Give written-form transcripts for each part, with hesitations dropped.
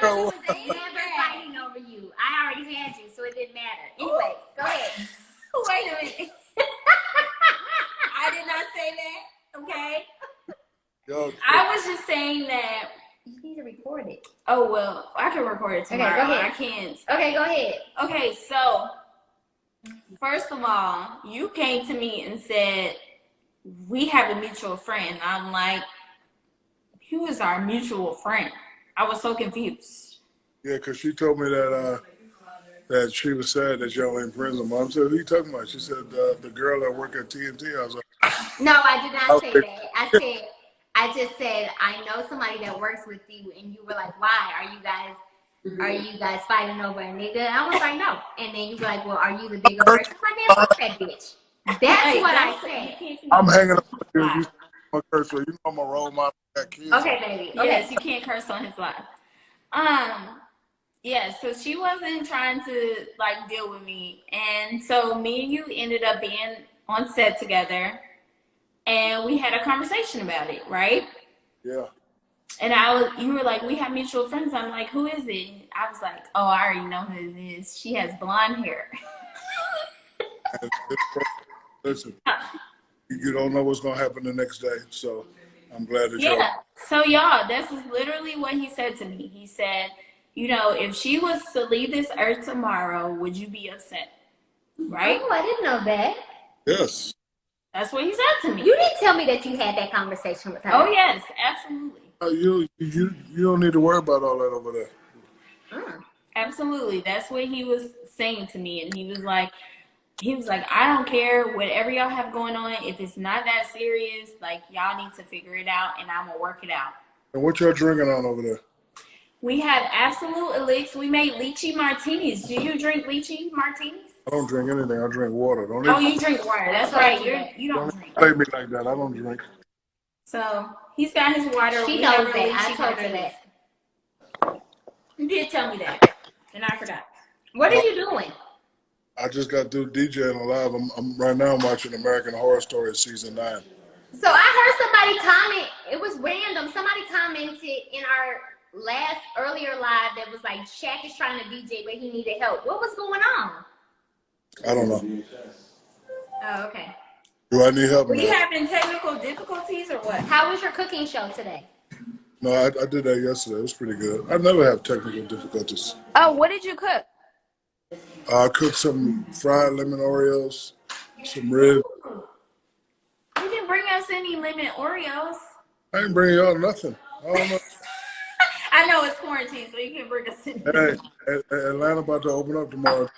was never fighting over you. I already had you, so it didn't matter. Anyways, go ahead. Wait a minute. I did not say that. Okay. Yo, I was just saying that. You need to record it. Oh well, I can record it tomorrow. Okay, go ahead. I can't. Okay, go ahead. Okay, so first of all, you came to me and said we have a mutual friend. I'm like, who is our mutual friend? I was so confused. yeah, because she told me that she was sad that y'all ain't friends with mom. I said, who you talking about? She said, the girl that worked at TNT. I was like, No, I did not say that. I just said I know somebody that works with you, and you were like, why are you guys fighting over a nigga? I was like, no. And then you were like, well, are you the bigger person? I'm like, man, fuck that bitch. That's what I said. I'm hanging up with you. You my curse word. You know I'm a role model. Got kids. Okay, baby. Okay. Yes, you can't curse on his live. Yeah, so she wasn't trying to like deal with me, and so me and you ended up being on set together, and we had a conversation about it, right? Yeah. And you were like, we have mutual friends. I'm like, who is it? I was like, oh, I already know who it is. She has blonde hair. Listen, you don't know what's gonna happen the next day, so I'm glad that y'all. Yeah. So y'all, this is literally what he said to me. He said, you know, if she was to leave this earth tomorrow, would you be upset? Right? Oh, I didn't know that. Yes. That's what he said to me. You didn't tell me that you had that conversation with her. Oh yes, absolutely. You don't need to worry about all that over there. Absolutely. That's what he was saying to me. And he was like, I don't care whatever y'all have going on. If it's not that serious, like y'all need to figure it out and I'm gonna work it out. And what y'all drinking on over there? We have Absolute Elix. We made lychee martinis. Do you drink lychee martinis? I don't drink anything. I drink water. Don't Oh, you drink water. That's right. You don't drink. play me like that. I don't drink. So he's got his water. She We knows have that. lychee I told her martinis. that. You did tell me that, and I forgot. What are you doing? I just got through DJing live. I'm right now. I'm watching American Horror Story season 9. So I heard somebody comment. It was random. Somebody commented in our earlier live that was like, Shaq is trying to DJ, but he needed help. What was going on? I don't know. Oh, okay. Do I need help? Were No. you having technical difficulties or what? How was your cooking show today? No, I did that yesterday. It was pretty good. I never have technical difficulties. Oh, what did you cook? I cooked some fried lemon Oreos, some ribs. You didn't bring us any lemon Oreos. I didn't bring y'all nothing. I don't know. I know it's quarantine, so you can bring us any. Hey, Atlanta about to open up tomorrow.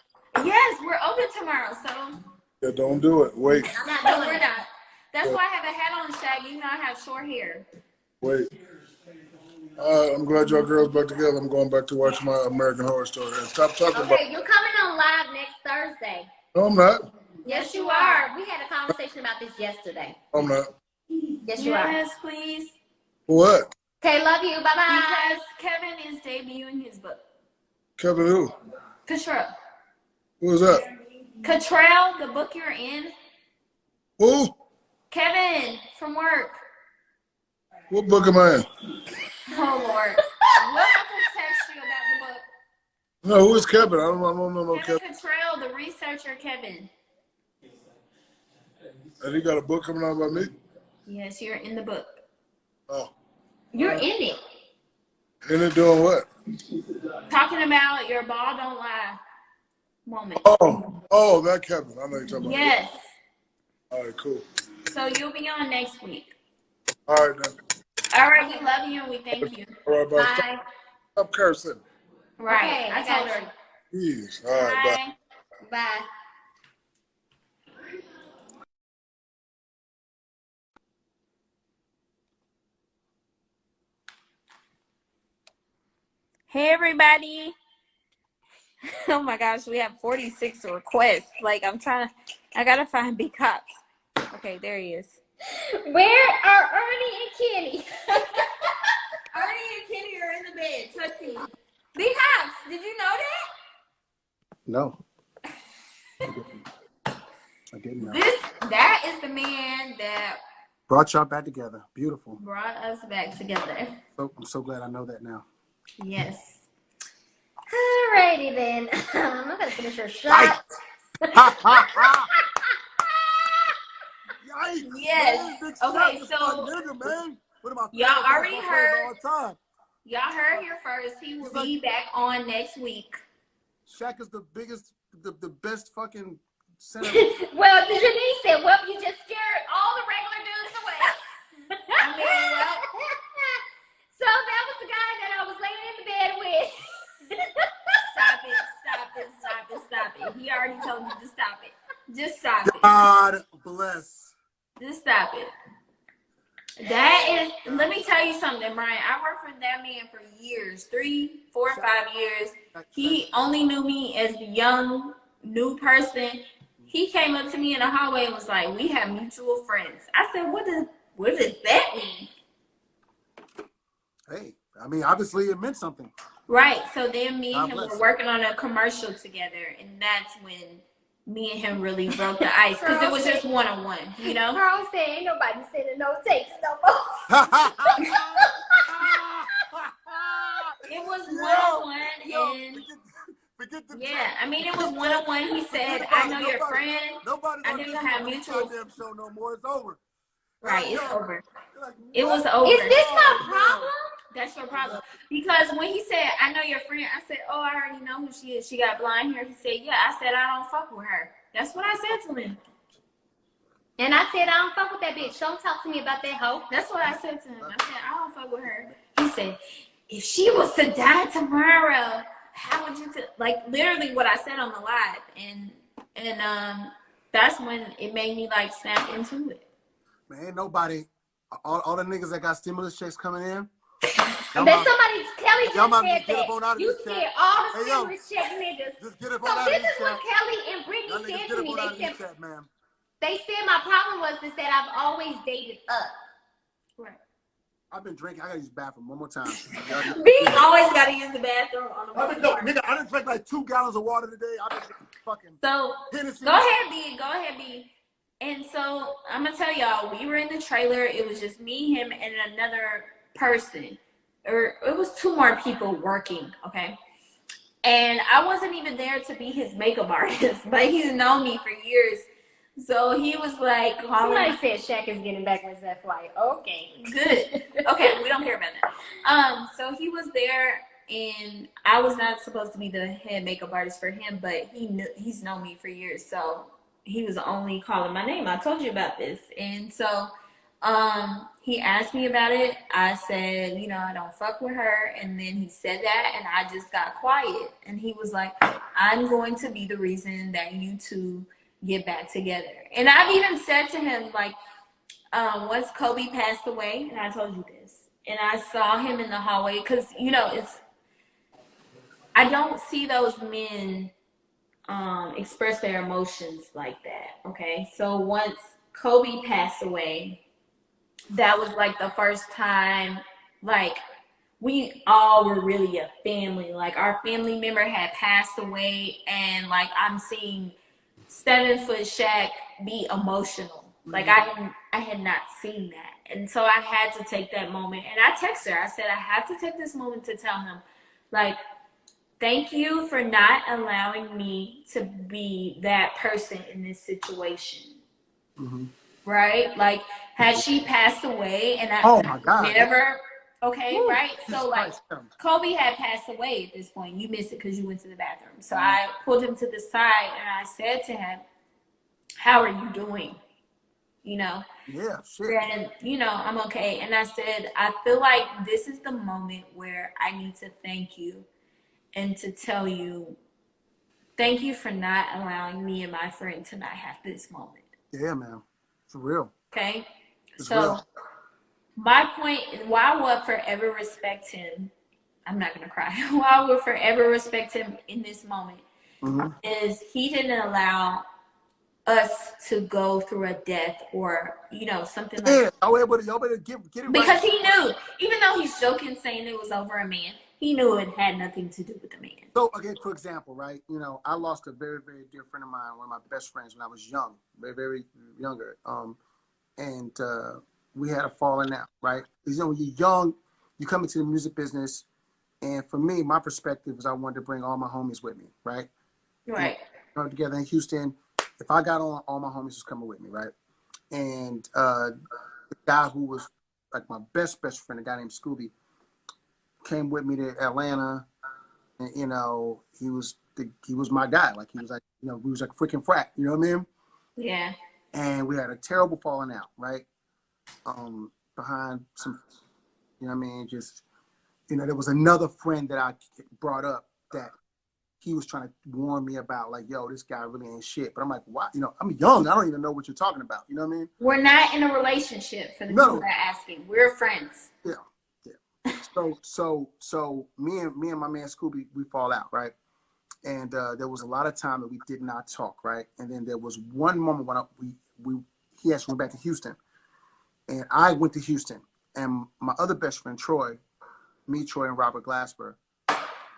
Yes, we're open tomorrow, so. Yeah, don't do it. Wait, I'm not No, doing we're it. not. That's why I have a hat on, Shaq. You know I have short hair. wait. I'm glad y'all girls back together. I'm going back to watch my American Horror Story. And stop talking about. Okay, you're coming on live next Thursday. No, I'm not. Yes, you are. We had a conversation about this yesterday. I'm not. Yes, you are. Yes, please. What? Okay, love you. Bye-bye. Because Kevin is debuting his book. Kevin who? Cottrell. Who is that? Cottrell, the book you're in. Who? Kevin, from work. What book am I in? Oh, Lord. We'll have to text you about the book. No, who is Kevin? I don't know no Kevin Kevin. Cottrell, the researcher Kevin. And he got a book coming out about me? Yes, you're in the book. Oh. You're in it. And it doing what? Talking about your ball don't lie moment. Oh, that Kevin. I know you're talking about. Yes. All right, cool. So you'll be on next week. All right, then. All right, we love you and we thank you. All right, bye. Bye. Stop cursing. Right. Okay, I told her. Jeez. All right, bye. Bye. Bye. Hey, everybody. Oh my gosh, we have 46 requests. Like, I gotta find Big Cops. Okay, there he is. Where are Ernie and Kenny? Ernie and Kenny are in the bed. Tootsie. Big Cops, did you know that? No. I didn't know. That is the man that Brought y'all back together. Beautiful. brought us back together. So, I'm so glad I know that now. Yes. Alrighty then. I'm gonna finish your shot. Ha ha ha! Yikes! Yes. Man, Big Okay, Shaq is so my nigga, man. One of my y'all favorite already basketball players of heard. all time. Y'all heard here first. He will be back on next week. Shaq is the biggest, the best fucking center. Well, Janice said, well, you just scared all the regular dudes away. I mean, well, so that was the guy that I was laying in the bed with. stop it. He already told you to stop it. Just stop it. God bless. Just stop it. That is, let me tell you something, Brian. I worked for that man for years, 3, 4, 5 years. He only knew me as the young, new person. He came up to me in the hallway and was like, we have mutual friends. I said, what does that mean? Hey, I mean, obviously it meant something. Right. So then me and him God were bless. working on a commercial together, and that's when me and him really broke the ice, because it was just one-on-one, you know? Carl said, ain't nobody sending no takes no more. It was one-on-one, and forget the yeah, I mean, it was one-on-one. He said, I know your friend. Nobody's I on know you this have mutual. goddamn show no more. It's over. Right, it's over. Like, It was what? over. Is this my problem? That's your problem. Because when he said, I know your friend, I said, oh, I already know who she is. She got blonde hair. He said, yeah. I said, I don't fuck with her. That's what I said to him. And I said, I don't fuck with that bitch. Don't talk to me about that hoe. That's what I said to him. I said, I don't fuck with her. He said, if she was to die tomorrow, how would you feel? Like, literally what I said on the live. And that's when it made me, like, snap into it. Man, ain't nobody, all the niggas that got stimulus checks coming in. Kelly just said that. You scared all the stimulus check niggas. Just get up So on this that is what Kelly and Brittany said to me. man. They said my problem was that I've always dated up. Right. I've been drinking. I gotta use the bathroom one more time. We always gotta use the bathroom on the nigga, I done drank like 2 gallons of water today. I've been fucking. So Hennessy. go ahead, B. And so I'm gonna tell y'all, we were in the trailer. It was just me, him, and another person. Or it was 2 more people working. Okay. And I wasn't even there to be his makeup artist, but he's known me for years. So he was like, somebody said Shaq is getting back with that flight. Okay. Good. Okay, we don't care about that. So he was there, and I was not supposed to be the head makeup artist for him, but he's known me for years, so he was only calling my name. I told you about this. And so he asked me about it. I said, I don't fuck with her. And then he said that, and I just got quiet. And he was like, I'm going to be the reason that you two get back together. And I've even said to him, like, once Kobe passed away, and I told you this, and I saw him in the hallway, because I don't see those men express their emotions like that. Okay, so once Kobe passed away, that was like the first time, like, we all were really a family. Like, our family member had passed away, and like, I'm seeing 7-foot Shaq be emotional. Like, I had not seen that. And so I had to take that moment. And I texted her. I said, I have to take this moment to tell him, like, thank you for not allowing me to be that person in this situation. Mm-hmm. Right? Like, had she passed away and I never... Okay, Woo. Right? So, like, Kobe had passed away at this point. You missed it because you went to the bathroom. So I pulled him to the side and I said to him, how are you doing? Yeah, shit. And, I'm okay. And I said, I feel like this is the moment where I need to thank you and to tell you, thank you for not allowing me and my friend to not have this moment. Yeah, man. It's real. Okay? It's so real. My point, why I will forever respect him, I'm not going to cry, why I will forever respect him in this moment is he didn't allow us to go through a death or, something like that. Y'all better get it because right. He knew, even though he's joking saying it was over a man, he knew it had nothing to do with the man. So, again, for example, right, I lost a very, very dear friend of mine, one of my best friends when I was young, very, very younger. We had a falling out, right? Because when you're young, you come into the music business, And for me, my perspective is I wanted to bring all my homies with me, right? Right. And together in Houston, if I got on, all my homies was coming with me, right? And the guy who was like my best friend, a guy named Scooby, came with me to Atlanta, and he was my guy. Like he was like, we was like freaking frat, you know what I mean? Yeah. And we had a terrible falling out, right? Behind some, you know what I mean? Just, there was another friend that I brought up that he was trying to warn me about, like, yo, this guy really ain't shit. But I'm like, why? I'm young. I don't even know what you're talking about. You know what I mean? We're not in a relationship for the people that are asking. We're friends. Yeah. So me and my man Scooby, we fall out, right? And there was a lot of time that we did not talk, right? And then there was one moment when he actually went back to Houston, and I went to Houston, and my other best friend Troy, and Robert Glasper,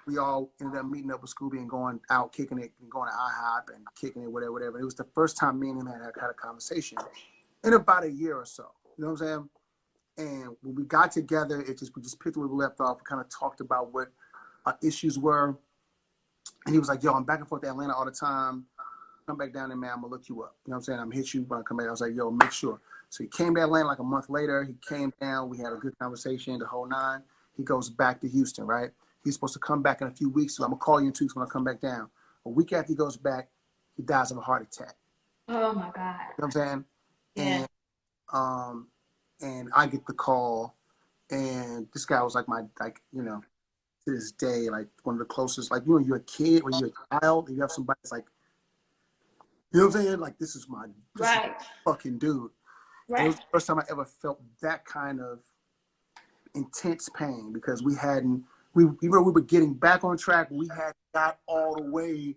we all ended up meeting up with Scooby and going out, kicking it, and going to IHOP and kicking it, whatever. It was the first time me and him had a conversation in about a year or so. You know what I'm saying? And when we got together, we just picked where we left off. We kind of talked about what our issues were. And he was like, yo, I'm back and forth to Atlanta all the time. Come back down there, man. I'm going to look you up. You know what I'm saying? I'm going to hit you when I come back. I was like, yo, make sure. So he came to Atlanta like a month later. He came down. We had a good conversation, the whole nine. He goes back to Houston, right? He's supposed to come back in a few weeks. So I'm going to call you in 2 weeks when I come back down. A week after he goes back, he dies of a heart attack. Oh, my God. You know what I'm saying? Yeah. And I get the call. And this guy was like to this day, like one of the closest, like, you're a kid or you're a child, and you have somebody that's like, you know what I'm saying? Like, this is fucking dude. Right. It was the first time I ever felt that kind of intense pain because we were getting back on track. We had got all the way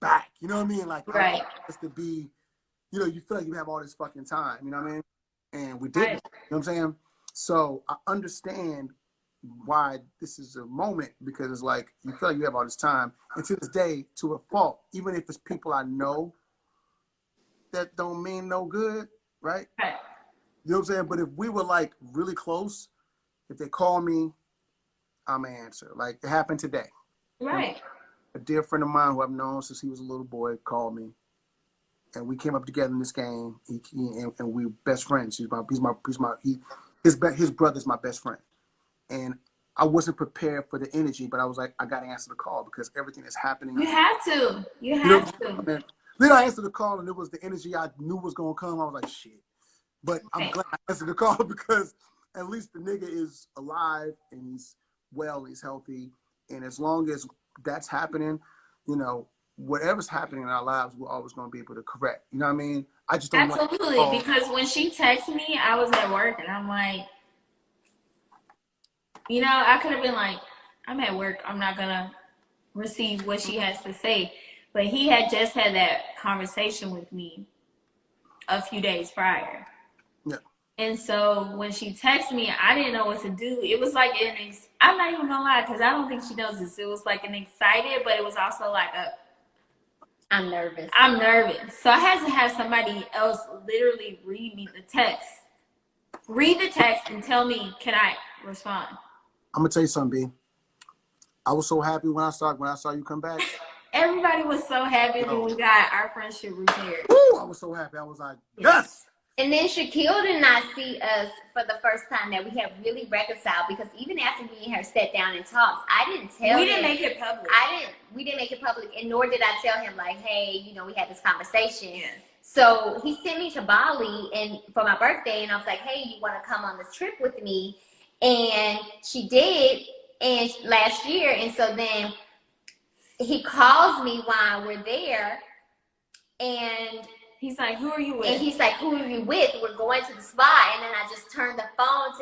back. You know what I mean? Like, right. Just to be, you feel like you have all this fucking time. You know what I mean? And we didn't. Right. You know what I'm saying? So I understand why this is a moment, because it's like you feel like you have all this time, and to this day, to a fault, even if it's people I know that don't mean no good, right? Right. You know what I'm saying? But if we were like really close, if they call me, I'm gonna answer. Like it happened today. Right. A dear friend of mine who I've known since he was a little boy called me, and we came up together in this game. And we were best friends. His brother's my best friend. And I wasn't prepared for the energy, but I was like, I got to answer the call because everything that's happening. You have to. Then I answered the call, and it was the energy I knew was going to come. I was like, shit. But I'm glad I answered the call because at least the nigga is alive and he's well, he's healthy. And as long as that's happening, whatever's happening in our lives, we're always going to be able to correct. You know what I mean? I just don't Absolutely, because when she texted me, I was at work, and I'm like, I could have been like, I'm at work. I'm not going to receive what she has to say. But he had just had that conversation with me a few days prior. Yeah. And so when she texted me, I didn't know what to do. It was like I'm not even going to lie, because I don't think she knows this. It was like an excited, but it was also like I'm nervous. So I had to have somebody else literally read me the text. Read the text and tell me, can I respond? I'm gonna tell you something, B. I was so happy when I saw you come back. Everybody was so happy when we got our friendship repaired. Ooh, I was so happy. I was like, yes. And then Shaquille did not see us for the first time that we have really reconciled, because even after me and her sat down and talked, I didn't tell him. We didn't make it public. We didn't make it public, and nor did I tell him, like, hey, we had this conversation. Yeah. So he sent me to Bali and for my birthday, and I was like, hey, you want to come on this trip with me? And she did, and last year. And so then he calls me while we're there, and he's like, who are you with? And he's like, who are you with? We're going to the spot. And then I just turned the phone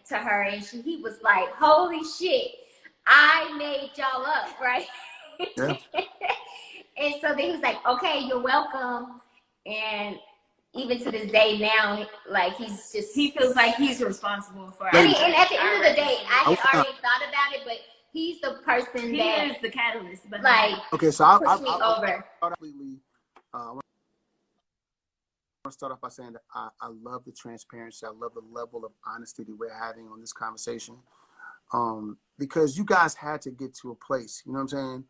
to her, and he was like, holy shit, I made y'all up, right? Yeah. And so then he's like, okay, you're welcome. And even to this day now, like, he feels like he's responsible for and at the end of the day, I had already thought about it, but he's the person he is the catalyst. But okay, so I'll push me over. I want to start off by saying that I love the transparency. I love the level of honesty that we're having on this conversation. Because you guys had to get to a place, you know what I'm saying,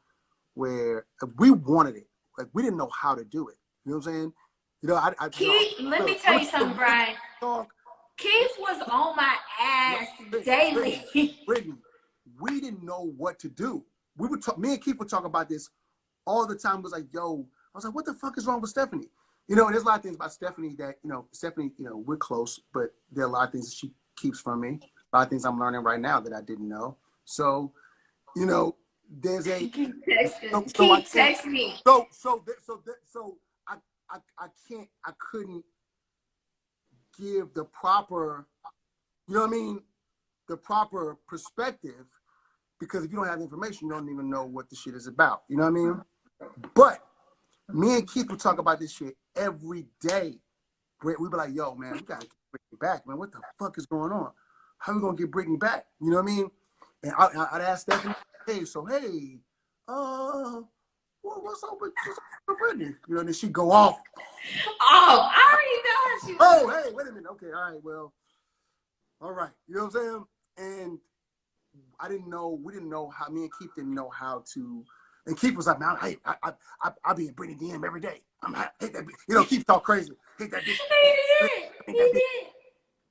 where we wanted it. Like, we didn't know how to do it. You know what I'm saying? You know, Keith, let me tell you something, Brian. Keith was on my ass daily. Brittany, we didn't know what to do. We would talk, me and Keith would talk about this all the time. It was like, yo, I was like, what the fuck is wrong with Stephanie? You know, and there's a lot of things about Stephanie that, you know, Stephanie, you know, we're close, but there are a lot of things that she keeps from me. A lot of things I'm learning right now that I didn't know. So, you know, there's a Keep texting. Keep text me. So I couldn't give the proper, you know what I mean, the proper perspective, because if you don't have information, you don't even know what the shit is about. You know what I mean? But me and Keith would talk about this shit every day. We'd be like, yo, man, we gotta get Brittany back, man. What the fuck is going on? How are we gonna get Brittany back? You know what I mean? And I'd ask Stephanie, hey, what's up with Brittany? You know, and then she'd go off. Oh, I already know how she was. Oh, hey, wait a minute. Okay, all right, well, all right. You know what I'm saying? And we didn't know how, me and Keith didn't know how to, and Keith was like, man, I be in Brittany DM every day. I hate that bitch. You know, Keith talk crazy. Hate that bitch. He did.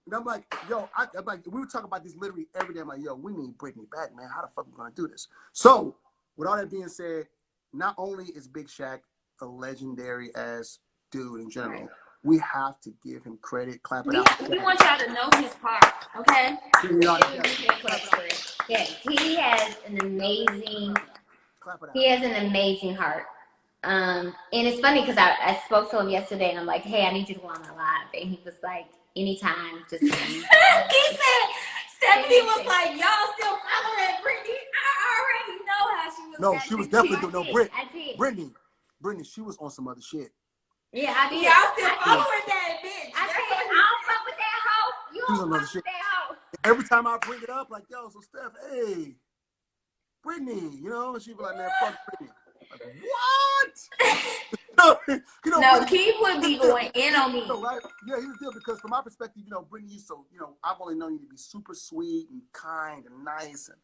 And I'm like, yo, I'm like, we would talk about this literally every day. I'm like, yo, we need Brittany back, man. How the fuck are we gonna do this? So, with all that being said, not only is Big Shaq a legendary ass dude in general, right, we have to give him credit. Clap it out. We want y'all to know his heart, okay? Yes, he has an amazing heart. And it's funny because I spoke to him yesterday and I'm like, hey, I need you to go on my live. And he was like, anytime, just he said, Stephanie was like, y'all still following Brittany? I already know how she was. No, she was definitely doing Brittany, she was on some other shit. Yeah, I did. Y'all still following that bitch. I said, I don't fuck with that hoe. You don't fuck with that hoe. Every time I bring it up, like, yo, so Steph, hey, Brittany, you know, and she be like, man, fuck Brittany. Like, what? No, Keith would be going in on me. Right? Yeah, he was there because from my perspective, you know, Brittany, I've only known you to be super sweet and kind and nice, and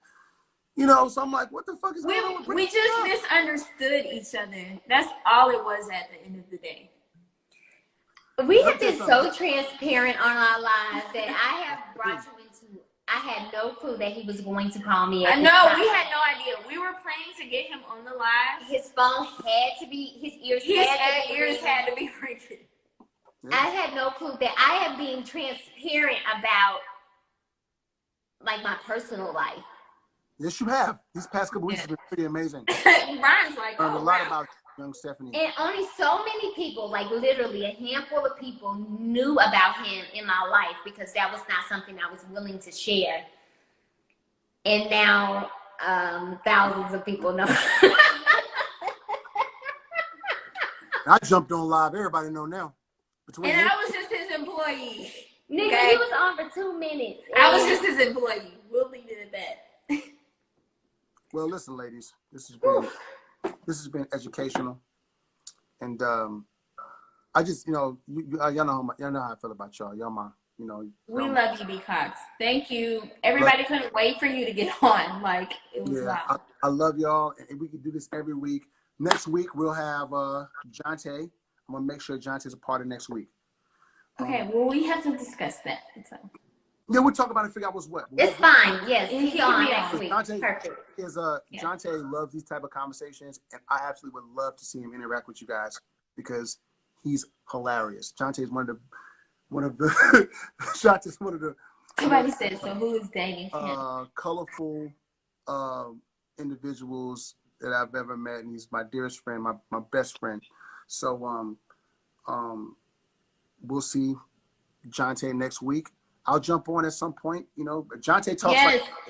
you know, so I'm like, what the fuck is going on with Brittany? We just misunderstood each other. That's all it was at the end of the day. We have been so transparent on our lives that I have brought you into. I had no clue that he was going to call me. I know, we had no idea. We were planning to get him on the live. His phone had to be, his ears had to be ringing. I had no clue that I am being transparent about, like, my personal life. Yes, you have. These past couple weeks have been pretty amazing. Ryan's like, learned a lot about young Stephanie. And only so many people, like literally a handful of people, knew about him in my life because that was not something I was willing to share. And now thousands of people know. I jumped on live. Everybody know now. And I was just his employee. Nigga, okay? He was on for 2 minutes. I was just his employee. We'll leave it at that. Well, listen, ladies. This has been educational, and I just, you know, y'all know how I feel about y'all. Y'all my, you know. We love you, B. Cox. Thank you. Everybody couldn't wait for you to get on. Like, it was wild. I love y'all, and we can do this every week. Next week we'll have Jonte. I'm gonna make sure Jonte's a part of next week. Okay. Well, we have to discuss that. So. Yeah, we'll talk about it and figure out what's what. It's fine. Yes, he's on next week. Perfect. Jonte loves these type of conversations, and I absolutely would love to see him interact with you guys because he's hilarious. Jonte is one of the Somebody said so. Who is dating him? Colorful individuals that I've ever met, and he's my dearest friend, my best friend. So we'll see Jonte next week. I'll jump on at some point, you know. Jonte talks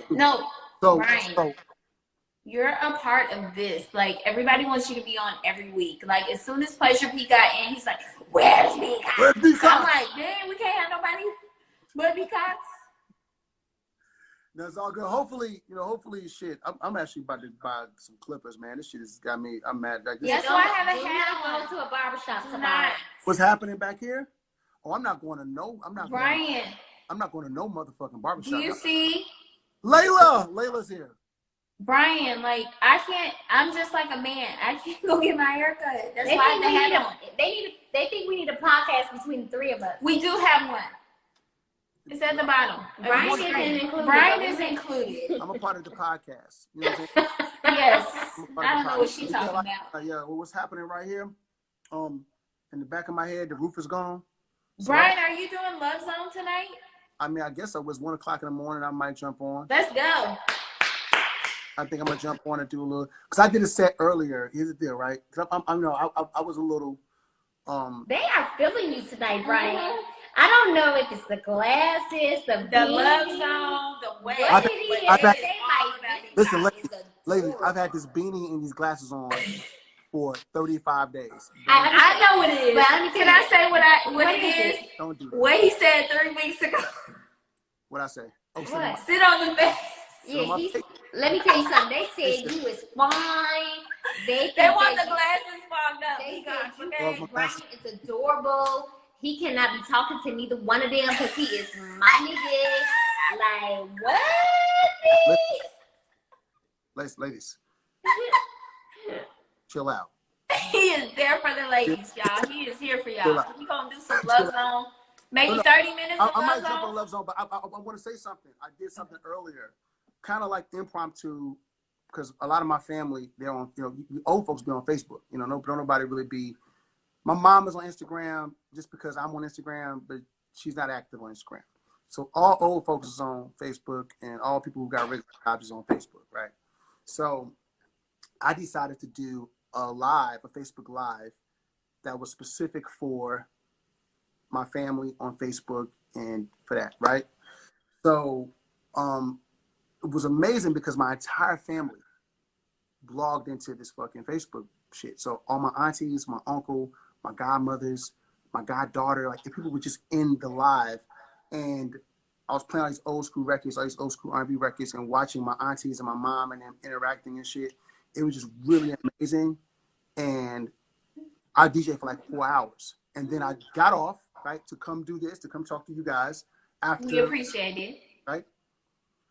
Brian, you're a part of this. Like, everybody wants you to be on every week. Like, as soon as Pleasure P got in, he's like, where's B. Cox? Where's B. Cox? I'm like, dang, we can't have nobody but B. Cox. That's all good. Hopefully, shit. I'm actually about to buy some clippers, man. This shit has got me. I'm mad. Like, that's why I haven't had to go to a barbershop tonight. What's happening back here? Oh, I'm not going to no. I'm not Brian. I'm not going to no motherfucking barbershop. Do you see Layla's here. Brian, like I'm just like a man. I can't go get my hair cut. That's They why think I we had need on. they think we need a podcast between the three of us. We do have one. It's at the bottom. Brian isn't included. Brian is included. I'm a part of the podcast. You know what I'm saying? Yes. I'm a part I of don't the know what podcast. she's talking about. Yeah, well, what's happening right here? In the back of my head, the roof is gone. So Brian, are you doing Love Zone tonight? I mean, I guess it was 1 o'clock in the morning. I might jump on. Let's go. I think I'm gonna jump on and do a little, because I did a set earlier. Here's the deal, right? Cause I was a little. They are feeling you tonight, Brian. I don't know if it's the glasses, the Love Zone, the way. Listen, ladies, I've had this beanie and these glasses on for 35 days. I know what it is. But let me Can I say what it is? Don't do that. What he said 3 weeks ago. What I say? Oh, What? Sit on the bed. Yeah, let me tell you something. They said you was fine. They want the glasses fogged up. They Gosh, said okay? Brian is adorable. He cannot be talking to neither one of them because he is my nigga. Like, what? Ladies, chill out. He is there for the ladies, y'all. He is here for y'all. We gonna do some Love Zone. Maybe 30 minutes of I might Love jump on Zone. Love Zone, but I want to say something. I did something earlier, kind of like impromptu, because a lot of my family, they're on, old folks be on Facebook. Don't nobody really be. My mom is on Instagram just because I'm on Instagram, but she's not active on Instagram. So all old folks is on Facebook, and all people who got regular jobs is on Facebook, right? So I decided to do a Facebook Live that was specific for my family on Facebook and for that, right? So it was amazing because my entire family blogged into this fucking Facebook shit. So all my aunties, my uncle, my godmothers, my goddaughter, like the people were just in the live, and I was playing all these old school records, all these old school R&B records, and watching my aunties and my mom and them interacting and shit. It was just really amazing, and I DJ for like 4 hours, and then I got off, right, to come do this, to come talk to you guys after. We appreciate it. Right?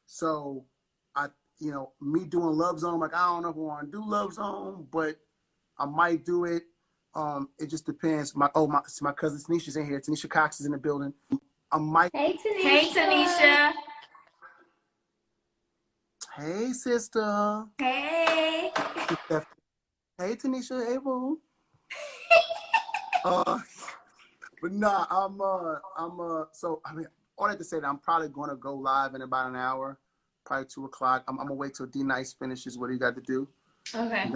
So me doing Love Zone, like I don't know if I want to do Love Zone, but I might do it. It just depends. My cousin Tanisha's in here. Tanisha Cox is in the building. I might. Hey, Tanisha. Hey, Tanisha. Hey, sister. Hey. Hey, Tanisha. Hey, boo. But nah, so I mean, all I have to say that I'm probably gonna go live in about an hour, probably 2 o'clock. I'm gonna wait till D Nice finishes what he got to do. Okay.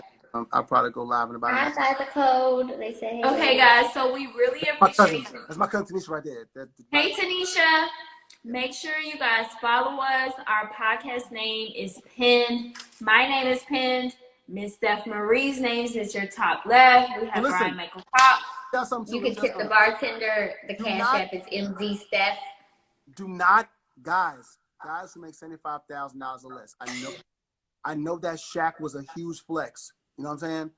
I'll probably go live in about an hour. Outside the code, they say. Hey, Okay, guys. So we really appreciate you. That's my cousin Tanisha right there. Hey, Tanisha. Make sure you guys follow us. Our podcast name is pinned. My name is pinned. Miss Steph Marie's name is your top left. We have Brian Michael Cox. You can tip the bartender. The cash app is MZ Steph. Do not, guys who make $75,000 or less. I know that Shaq was a huge flex. You know what I'm saying?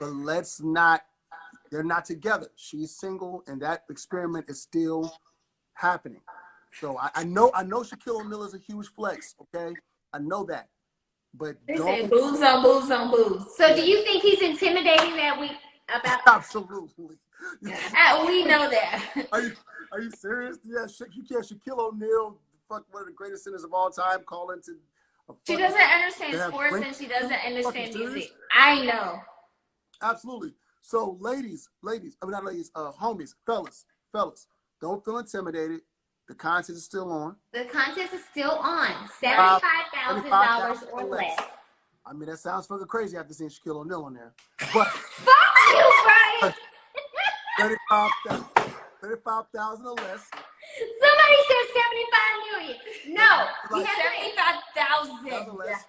But let's not. They're not together. She's single, and that experiment is still happening. So I know Shaquille O'Neal is a huge flex. Okay, I know that. But they say booze on booze on booze. So do you think he's intimidating that we about? Absolutely. We know that. Are you serious? Yeah, Shaquille O'Neal, one of the greatest centers of all time, calling to. She doesn't understand sports and she doesn't understand music. I know. Absolutely. So, ladies, I mean not ladies, homies, fellas, don't feel intimidated. The contest is still on. The contest is still on. $75,000 or less. I mean, that sounds fucking crazy after seeing Shaquille O'Neal on there. But fuck you, Brian. 35,000 or less. Somebody said 75 million. No, we have 75,000 or less.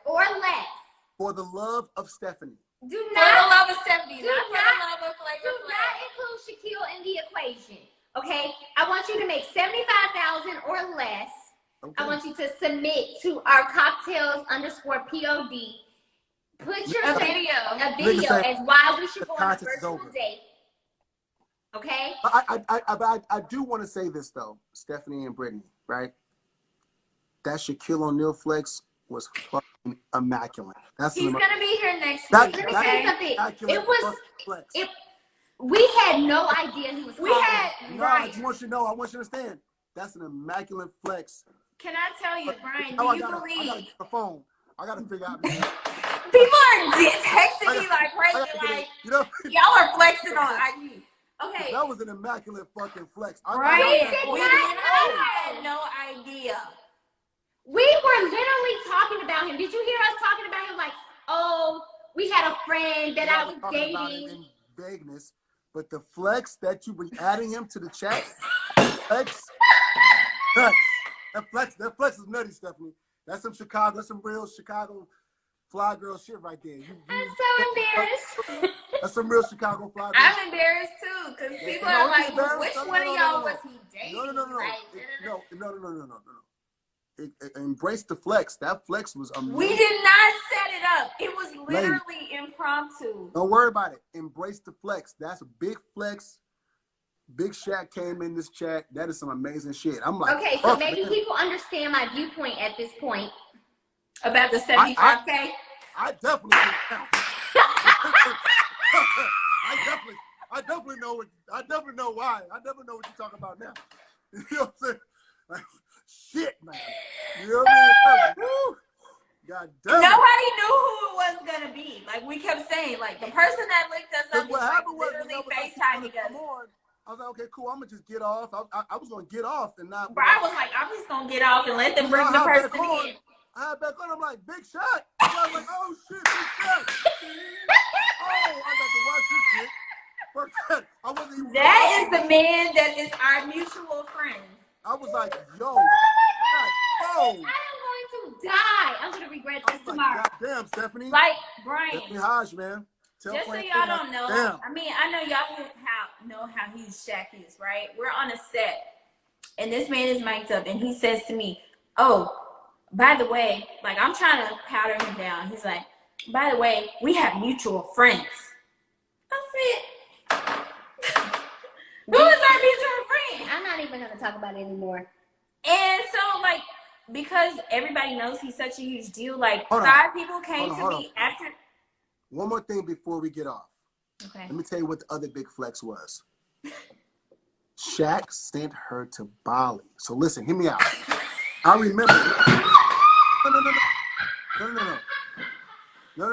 For the love of Stephanie. Do for not the love of Stephanie. Do not for the love of Flavor do Flav. not include Shaquille in the equation. Okay, I want you to make 75,000 or less. Okay. I want you to submit to our cocktails_POD. Put your a video as why we should go on a virtual date. Okay. I do want to say this though, Stephanie and Brittany, right? that Shaquille O'Neal flex was fucking immaculate. He's gonna be here next That- week. Let me that- tell you Okay. something. immaculate It was. fucking flex. We had no idea he was. We calling. had No, I right. just want you to know. I want you to understand. That's an immaculate flex. Can I tell you, Brian? Now Do you I gotta believe get the phone. I gotta figure out. people are texting me like crazy? Like You know, y'all are flexing on IG. Okay, that was an immaculate fucking flex. Brian, We did we not literally know. had no idea. We were literally talking about him. Did you hear us talking about him? Like, oh, we had a friend that I was talking about it dating. in vagueness, but the flex that you were adding him to the chat, flex, that flex is nutty, Stephanie. That's some Chicago, that's some real Chicago fly girl shit right there. I'm so embarrassed. That's some real Chicago fly girl. I'm embarrassed too, because people are like, which one of y'all was he dating? No. Embrace the flex. That flex was amazing. We did not set it up. It was literally impromptu. Don't worry about it. Embrace the flex. That's a big flex. Big Shaq came in this chat. That is some amazing shit. I'm like, Okay, so maybe people understand my viewpoint at this point. About the 75K? I definitely I definitely know why. I definitely know what you're talking about now. You know what I'm saying? Like, shit, man. You know what I mean? Woo. God damn. Nobody knew who it was gonna be. Like we kept saying, like the person that linked us up is like literally FaceTiming us. I was like, okay, cool. I'm gonna just get off. I was gonna get off and not. But I was like, I'm just gonna get off and let them bring the person in. I had back on. I'm like, Big Shot. I was like, oh shit, Big Shot. Oh, I got to watch this shit. Fuck that. I wasn't even. That is the man that is our mutual friend. I was like, yo. I am going to die. I'm going to regret this tomorrow. God damn, Stephanie. Like, Brian. Stephanie Hodge, man. Just so y'all don't know, damn. I mean, I know y'all know how huge Shaq is, right? We're on a set, and this man is mic'd up, and he says to me, oh, by the way, like, I'm trying to powder him down. He's like, by the way, we have mutual friends. I said, who is our mutual friend? I'm not even going to talk about it anymore. And so, like, because everybody knows he's such a huge deal, like, Hold on. 5 people came to me after. One more thing before we get off. Okay. Let me tell you what the other big flex was. Shaq sent her to Bali. So listen, hear me out. I remember. No,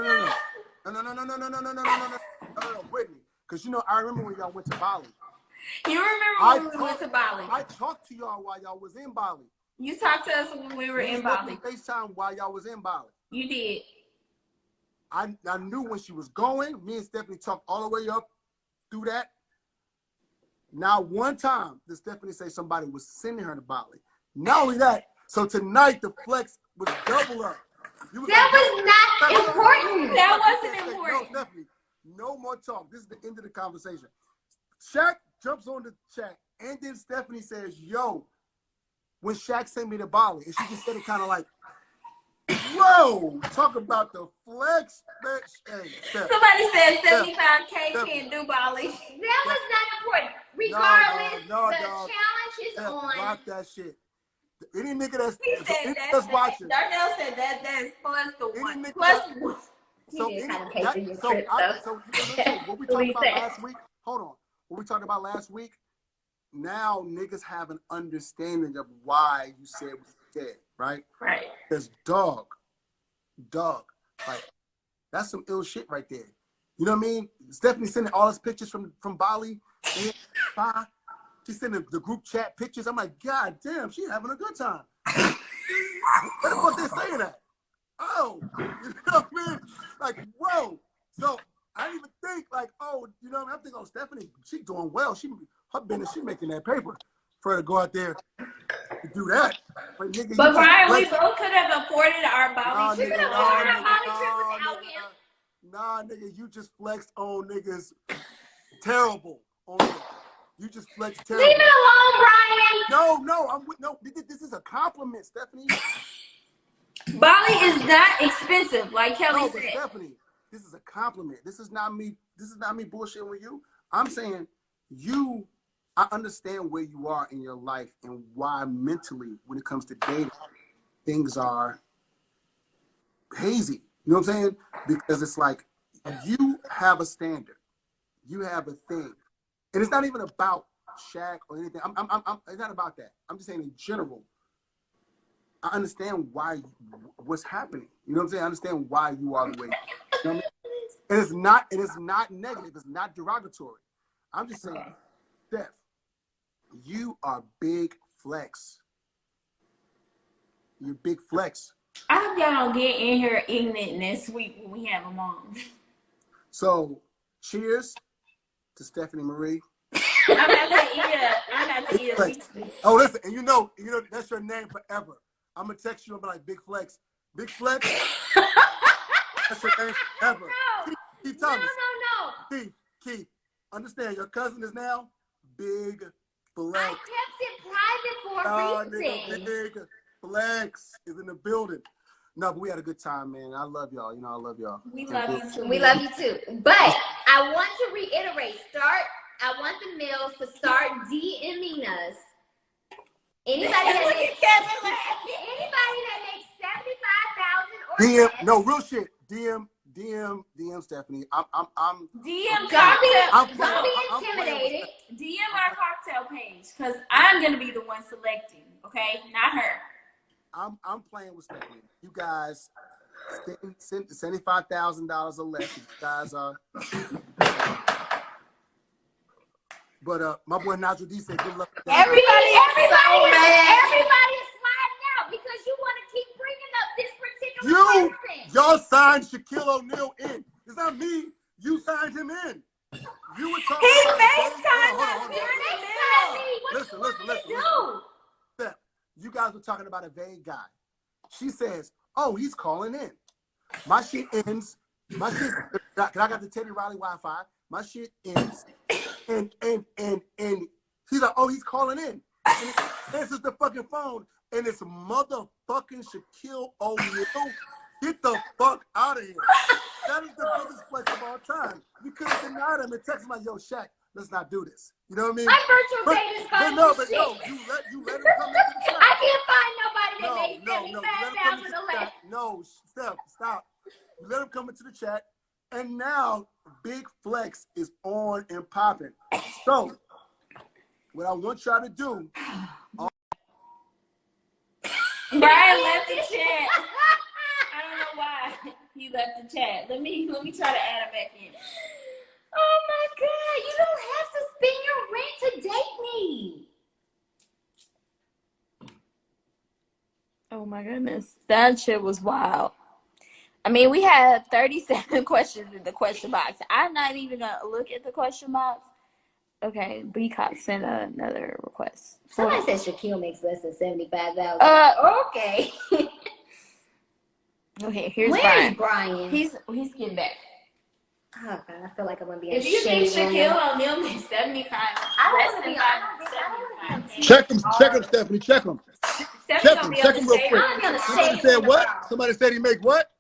Whitney. Because, you know, I remember when y'all went to Bali. You remember when we went to Bali? I talked to y'all while y'all was in Bali. You talked to us when we were in Bali. FaceTime while y'all was in Bali. You did. I knew when she was going. Me and Stephanie talked all the way up through that. Now, one time, did Stephanie say somebody was sending her to Bali? Not only that, so tonight the flex was double up. That was not important. That wasn't important. No, Stephanie, no more talk. This is the end of the conversation. Shaq jumps on the chat, and then Stephanie says, yo, when Shaq sent me to Bali, and she just said it kind of like, whoa, talk about the flex, bitch. Hey, somebody said 75K can't do Bali. That was not important. Regardless, no, the dog. challenge is on. Rock that shit. Any nigga that's, He said that's watching. Darnell said that's plus the one. Nigga Plus that- one. So, He did any, kind of pay for your so, trip, what we talked about said. last week, hold on. What we talked about last week, now niggas have an understanding of why you said what you said, right? Right. Because dog, like, that's some ill shit right there. You know what I mean? Stephanie sending all his pictures from Bali. And she's sending the group chat pictures. I'm like, God damn, she having a good time. What the fuck they saying that? Oh, you know what I mean? Like, whoa. So I didn't even think like, oh, you know what I mean? I'm thinking, oh, Stephanie, she doing well. Her business, she making that paper for her to go out there to do that. But, nigga, But Brian, we both could have afforded our Bali We trip. could have afforded our Bali trip without him. Nah, nigga, you just flexed on niggas terrible on niggas. You just flexed terrible. Leave it alone, Brian. No, this is a compliment, Stephanie. Bali is not expensive, like Kelly But said. Stephanie, this is a compliment. This is not me bullshitting with you. I'm saying I understand where you are in your life and why mentally when it comes to dating. things are hazy. You know what I'm saying? Because it's like you have a standard, you have a thing, and it's not even about Shaq or anything. It's not about that. I'm just saying in general. I understand why what's happening. You know what I'm saying? I understand why you are the way. You know what I mean? And it's not negative. It's not derogatory. I'm just saying, Steph, you are big flex. You're big flex. I hope y'all don't get in here ignorant next week when we have them on. So, cheers to Stephanie Marie. I'm not to eat a Oh, listen, and you know that's your name forever. I'm gonna text you and be like, Big Flex. Big Flex? That's your name forever. No. Keith Thomas. No. Keith, understand your cousin is now Big Flex. I kept it private for a reason. Big Flex is in the building. No, but we had a good time, man. I love y'all. You know, I love y'all. We love you too. We love you too. But I want to reiterate, I want the males to start DMing us. Anybody that makes 75,000 or DM, less. no real shit. DM Stephanie. I'm DM Don't be intimidated. DM our cocktail page because I'm gonna be the one selecting. Okay, not her. I'm playing with Stephanie. You guys send $75,000 or less. You guys are. But my boy Nigel D said good luck. Everybody is sliding out because you want to keep bringing up this particular person. Y'all signed Shaquille O'Neal in. It's not me. You signed him in. You were talking about FaceTime us. Listen. Steph, you guys were talking about a vague guy. She says, "Oh, he's calling in." My shit ends. Cause I got the Teddy Riley Wi-Fi. My shit ends. And he's like, "Oh, he's calling in." And he answers the fucking phone, and it's motherfucking Shaquille O'Neal. Get the fuck out of here. That is the biggest flex of all time. You could have denied him and texted him like, "Yo, Shaq, let's not do this." You know what I mean? My virtual date is fine. No, you let him come into the chat. I can't find nobody that makes 75,000 or less. No, stop. You let him come into the chat, and now Big Flex is on and popping. So, what I want y'all to do. Brian left the chat. I don't know why he left the chat. Let me try to add him back in. Oh my God! You don't have to spend your rent to date me. Oh my goodness, that shit was wild. I mean, we had 37 questions in the question box. I'm not even gonna look at the question box. Okay, BCOP sent another request. Somebody said Shaquille makes less than 75,000. Okay. Okay, here's Where's Brian. Brian? He's getting back. Oh God, I feel like I'm gonna be. If you think Shaquille O'Neal makes 75, I don't want to be. Check him, Stephanie. Check him. Check him real quick. Somebody said what? Somebody said he make what?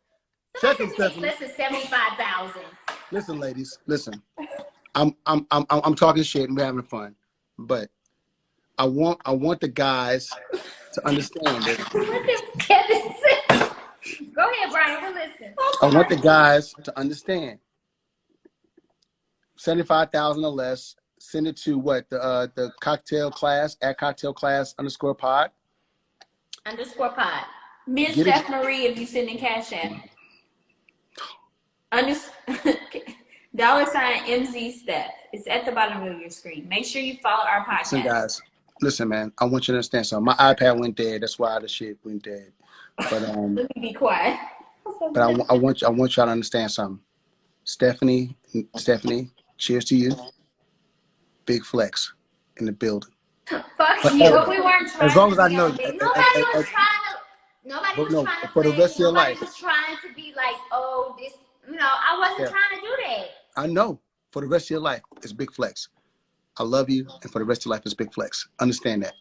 Check him, Stephanie. Less than 75,000. Listen, ladies. Listen. I'm talking shit and we're having fun, but I want the guys to understand it. What did Kevin say? Go ahead, Brian. We're listening. I want the guys to understand. 75,000 or less. Send it to what the cocktail class at @cocktailclass_pod. _pod. Miss Steph Marie, if you send in Cash App. $MZ Steph. It's at the bottom of your screen. Make sure you follow our podcast. Listen, guys. Listen, man. I want you to understand something. My iPad went dead. That's why the shit went dead. But let me be quiet. But I want y'all to understand something. Stephanie, cheers to you. Big Flex in the building. Fuck you. But we weren't trying. As long as I know. Nobody was trying to. For the rest of your life. Nobody was trying to be like, oh, this. You know, I wasn't trying to do that. I know. For the rest of your life, it's Big Flex. I love you, and for the rest of your life, it's Big Flex. Understand that.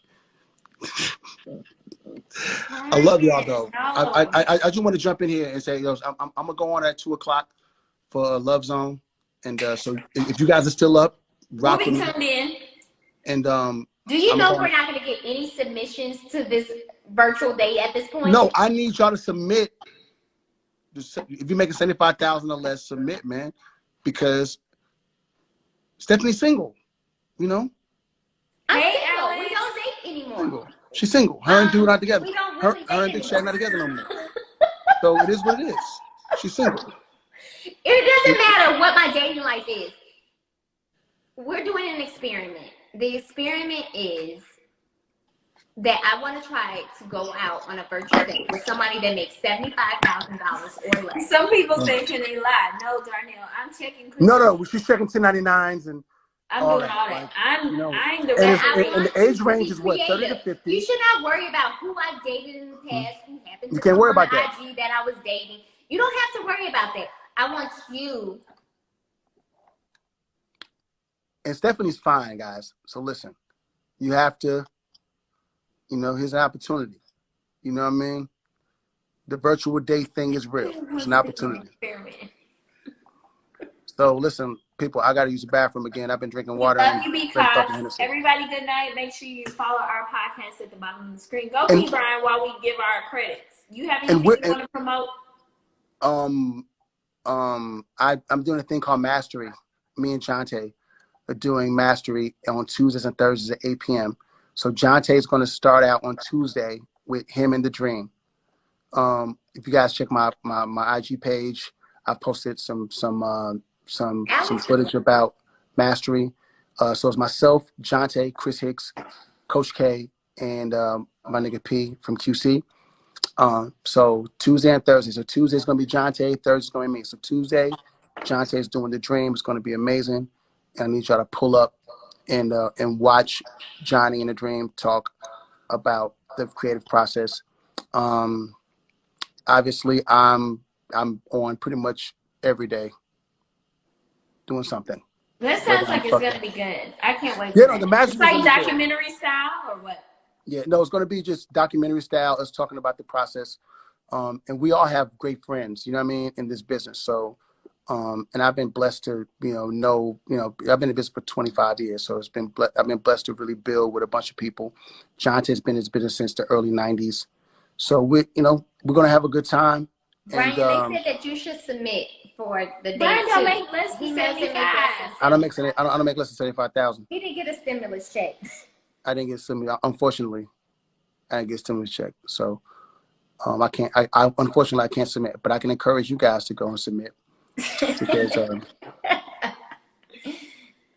I love y'all though. I just want to jump in here and say, yo, I'm gonna go on at 2:00 for Love Zone, and so if you guys are still up, rock with me. Tuned in. And do you know we're not gonna get any submissions to this virtual date at this point? No, I need y'all to submit. If you're making 75,000 or less, submit, man, because Stephanie's single. You know, I'm Hey, single. Alex. We don't date anymore. single. She's single. Her and dude not together. We don't Her, really her date and Big Shaq anymore. not together no more. So it is what it is. She's single. It doesn't matter what my dating life is. We're doing an experiment. The experiment is that I want to try to go out on a virtual date with somebody that makes $75,000 or less. Some people say, can they lie? No, Darnell, I'm checking. No, she's checking 1099s and I'm all doing that. all that. Like, I'm you know, I'm the and the age to range be is what, 30 to creative. 50. You should not worry about who I've dated in the past, who happened to You can't come worry on about the that. IG that I was dating. You don't have to worry about that. I want you. And Stephanie's fine, guys. So listen, you have to, you know, here's an opportunity. You know what I mean? The virtual date thing is real. It's an opportunity. So listen, people, I got to use the bathroom again. I've been drinking water Love and you, be drink fucking cops. Hennessy. Everybody, good night. Make sure you follow our podcast at the bottom of the screen. Go, And- be Brian, while we give our credits. You have And anything we're- you want to promote? I'm doing a thing called Mastery. Me and Jonte are doing Mastery on Tuesdays and Thursdays at 8 p.m. So Jonte is going to start out on Tuesday with him and the Dream. If you guys check my IG page, I've posted some footage about Mastery. So it's myself, Jonte, Chris Hicks, Coach K, and my nigga P from QC. So Tuesday and Thursday. So Tuesday's gonna be Jonte, Thursday's gonna be me. So Tuesday, Jonte's doing the Dream. It's gonna be amazing. And I need y'all to pull up and watch Johnny and the Dream talk about the creative process. Obviously, I'm on pretty much every day doing something. That sounds like it's gonna be good. I can't wait. Yeah, no, the Mastery. It's like documentary style or what? Yeah, no, it's going to be just documentary style. It's talking about the process. And we all have great friends, you know what I mean, in this business. So, and I've been blessed to, I've been in business for 25 years. So I've been blessed to really build with a bunch of people. Jonte's been in his business since the early 90s. So we're going to have a good time. Brian, And, they said that you should submit for the date. Brian too. don't make less than 75. I don't make less than 75,000. He didn't get a stimulus check. I didn't get stimulus. Unfortunately, I didn't get stimulus check. So I can't. Unfortunately I can't submit, but I can encourage you guys to go and submit. Because,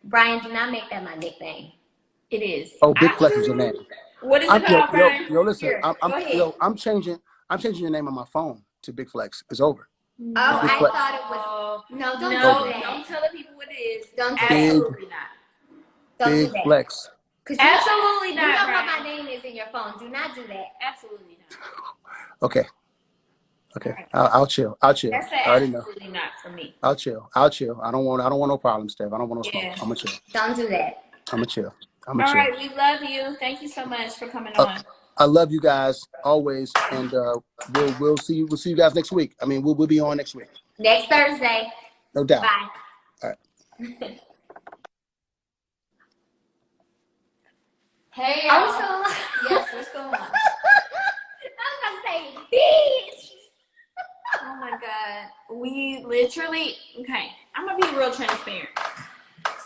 Brian, do not make that my nickname. It is. Oh, Big Flex is your name. What is it called, Brian? Yo, listen. Here, go ahead. I'm changing your name on my phone to Big Flex. It's over. Oh, I Flex. thought it was. No, don't do that. Don't tell the people what it is. Don't do Absolutely not. Don't Big do that. Flex. Absolutely You not. know Brian. what my name is in your phone. Do not do that. Absolutely not. Okay. I'll chill. That's I already know. absolutely not for me. I'll chill. I don't want no problems, Steph. I don't want no smoke. Yeah. I'm gonna chill. Don't do that. I'm gonna chill. All right, we love you. Thank you so much for coming on. I love you guys always, and we'll see you. We'll see you guys next week. I mean, we'll be on next week. Next Thursday. No doubt. Bye. All right. Hey, Are we still on? yes, what's going on? I was about to say, bitch. Oh my God. We literally, okay, I'm gonna be real transparent.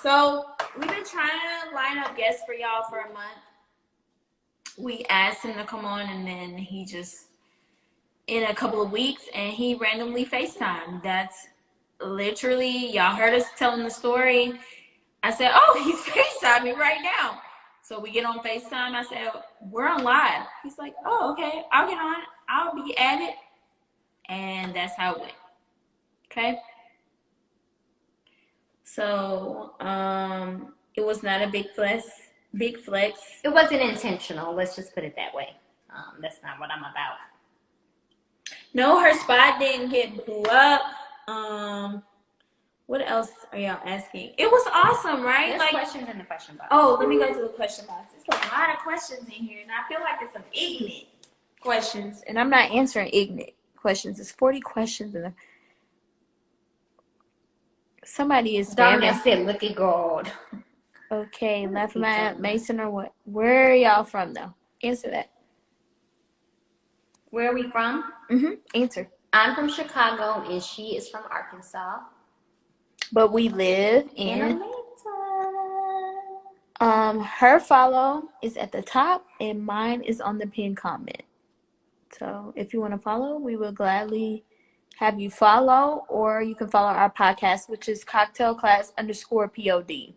So we've been trying to line up guests for y'all for a month. We asked him to come on, and then he just, in a couple of weeks, and he randomly FaceTimed. That's literally, y'all heard us telling the story. I said, oh, he's FaceTiming right now. So we get on FaceTime. I said, we're on live. He's like, oh, okay, I'll get on. I'll be at it. And that's how it went. Okay. So it was not a big flex. It wasn't intentional. Let's just put it that way. That's not what I'm about. No, her spot didn't get blew up. What else are y'all asking? It was awesome, right? There's questions in the question box. Oh, let me go to the question box. There's a lot of questions in here, and I feel like it's some ignorant questions, and I'm not answering ignorant questions. It's 40 questions in the. Somebody is Darnell spamming. said, look at God. Okay, left my Mason or what? Where are y'all from though? Answer that. Where are we from? Answer. I'm from Chicago, and she is from Arkansas. But we live In in Atlanta. her follow is at the top and mine is on the pinned comment. So if you want to follow, we will gladly have you follow, or you can follow our podcast, which is cocktailclass_pod.